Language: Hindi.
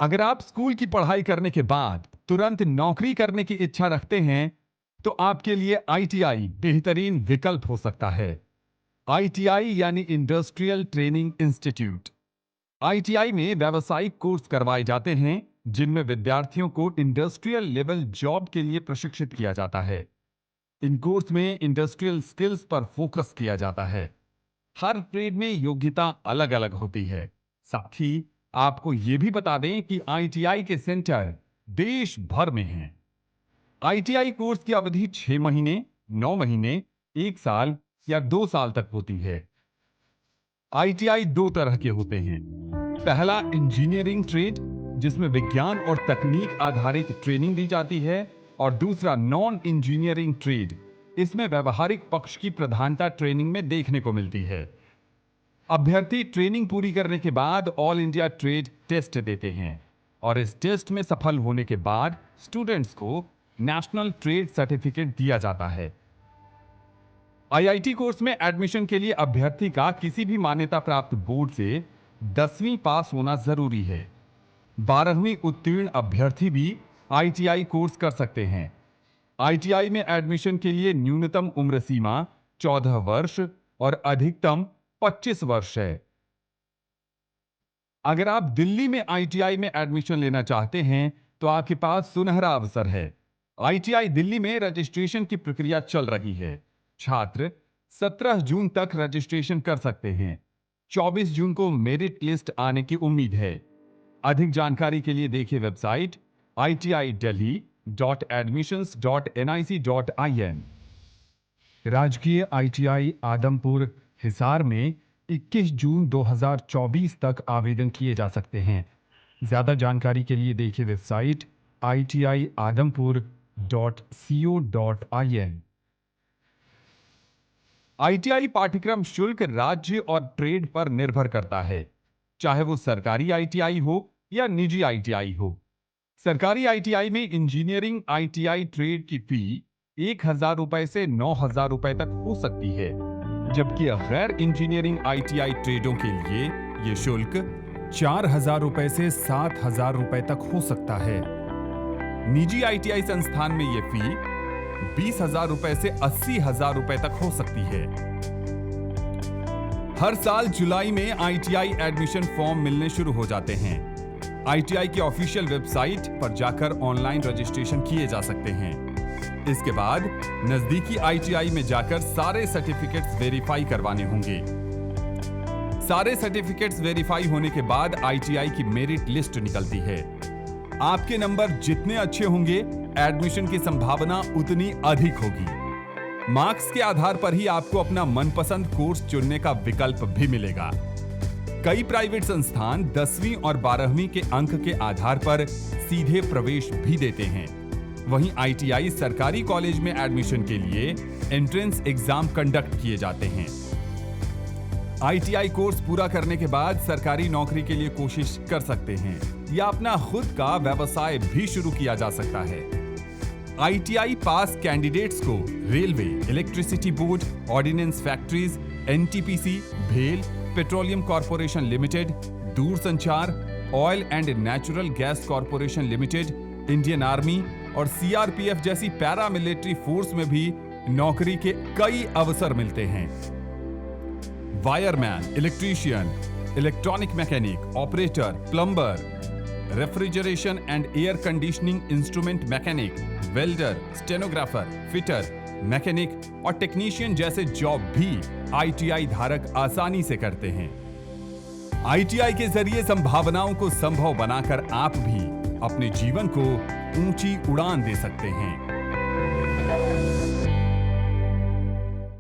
अगर आप स्कूल की पढ़ाई करने के बाद तुरंत नौकरी करने की इच्छा रखते हैं, तो आपके लिए आईटीआई बेहतरीन विकल्प हो सकता है। आईटीआई यानी इंडस्ट्रियल ट्रेनिंग इंस्टीट्यूट। आईटीआई में व्यावसायिक कोर्स करवाए जाते हैं, जिनमें विद्यार्थियों को इंडस्ट्रियल लेवल जॉब के लिए प्रशिक्षित किया जाता है। इन कोर्स में इंडस्ट्रियल स्किल्स पर फोकस किया जाता है। हर ट्रेड में योग्यता अलग अलग होती है। साथ ही आपको यह भी बता दें कि आईटीआई के सेंटर देश भर में हैं। आईटीआई कोर्स की अवधि 6 महीने, 9 महीने, 1 साल या 2 साल तक होती है। आईटीआई 2 तरह के होते हैं। पहला इंजीनियरिंग ट्रेड, जिसमें विज्ञान और तकनीक आधारित ट्रेनिंग दी जाती है, और दूसरा नॉन इंजीनियरिंग ट्रेड। इसमें व्यवहारिक पक्ष की प्रधानता ट्रेनिंग में देखने को मिलती है। अभ्यर्थी ट्रेनिंग पूरी करने के बाद ऑल इंडिया ट्रेड टेस्ट देते हैं, और इस टेस्ट में सफल होने के बाद स्टूडेंट्स को नेशनल ट्रेड सर्टिफिकेट दिया जाता है। आईआईटी कोर्स में एडमिशन के लिए अभ्यर्थी का किसी भी मान्यता प्राप्त बोर्ड से 10वीं पास होना जरूरी है। 12वीं उत्तीर्ण अभ्यर्थी भी आईटीआई कोर्स कर सकते हैं। आईटीआई में एडमिशन के लिए न्यूनतम उम्र सीमा 14 वर्ष और अधिकतम 25 वर्ष है। अगर आप दिल्ली में आईटीआई में एडमिशन लेना चाहते हैं, तो आपके पास सुनहरा अवसर है। आईटीआई दिल्ली में रजिस्ट्रेशन की प्रक्रिया चल रही है। छात्र 17 जून तक रजिस्ट्रेशन कर सकते हैं। 24 जून को मेरिट लिस्ट आने की उम्मीद है। अधिक जानकारी के लिए देखिए वेबसाइट itidelhi.admissions.nic.in। राजकीय आईटीआई आदमपुर हिसार में 21 जून 2024 तक आवेदन किए जा सकते हैं। ज्यादा जानकारी के लिए देखिए वेबसाइट itiadhampur.co.in। आईटीआई पाठ्यक्रम शुल्क राज्य और ट्रेड पर निर्भर करता है, चाहे वो सरकारी आईटीआई हो या निजी आईटीआई हो। सरकारी आईटीआई में इंजीनियरिंग आईटीआई ट्रेड की फी 1,000 रुपए से 9,000 रुपए तक हो सकती है, जबकि गैर इंजीनियरिंग आईटीआई ट्रेडों के लिए यह शुल्क 4,000 रुपए से 7,000 रुपए तक हो सकता है। निजी आईटीआई संस्थान में यह फी 20,000 रुपए से 80,000 रुपए तक हो सकती है। हर साल जुलाई में आईटीआई एडमिशन फॉर्म मिलने शुरू हो जाते हैं। आईटीआई की ऑफिशियल वेबसाइट पर जाकर ऑनलाइन रजिस्ट्रेशन किए जा सकते हैं। इसके बाद नजदीकी आईटीआई में जाकर सारे सर्टिफिकेट्स वेरीफाई करवाने होंगे। सारे सर्टिफिकेट्स वेरीफाई होने के बाद आईटीआई की मेरिट लिस्ट निकलती है। आपके नंबर जितने अच्छे होंगे, एडमिशन की संभावना उतनी अधिक होगी। मार्क्स के आधार पर ही आपको अपना मनपसंद कोर्स चुनने का विकल्प भी मिलेगा। कई प्राइवेट संस्थान 10वीं और 12वीं के अंक के आधार पर सीधे प्रवेश भी देते हैं। वहीं आईटीआई सरकारी कॉलेज में एडमिशन के लिए एंट्रेंस एग्जाम कंडक्ट किए जाते हैं। आईटीआई कोर्स पूरा करने के बाद सरकारी नौकरी के लिए कोशिश कर सकते हैं, या अपना खुद का व्यवसाय भी शुरू किया जा सकता है। आईटीआई पास कैंडिडेट्स को railway, electricity board, ordnance factories, NTPC, भेल, पेट्रोलियम कॉर्पोरेशन लिमिटेड, दूरसंचार, oil and natural gas corporation limited, Indian army और सीआरपीएफ जैसी पैरामिलिट्री फोर्स में भी नौकरी के कई अवसर मिलते हैं। Wireman, electrician, electronic mechanic, operator, plumber, refrigeration and air conditioning instrument mechanic, welder, stenographer, fitter, mechanic और टेक्नीशियन जैसे जॉब भी आईटीआई धारक आसानी से करते हैं। आईटीआई के जरिए संभावनाओं को संभव बनाकर आप भी अपने जीवन को ऊंची उड़ान दे सकते हैं।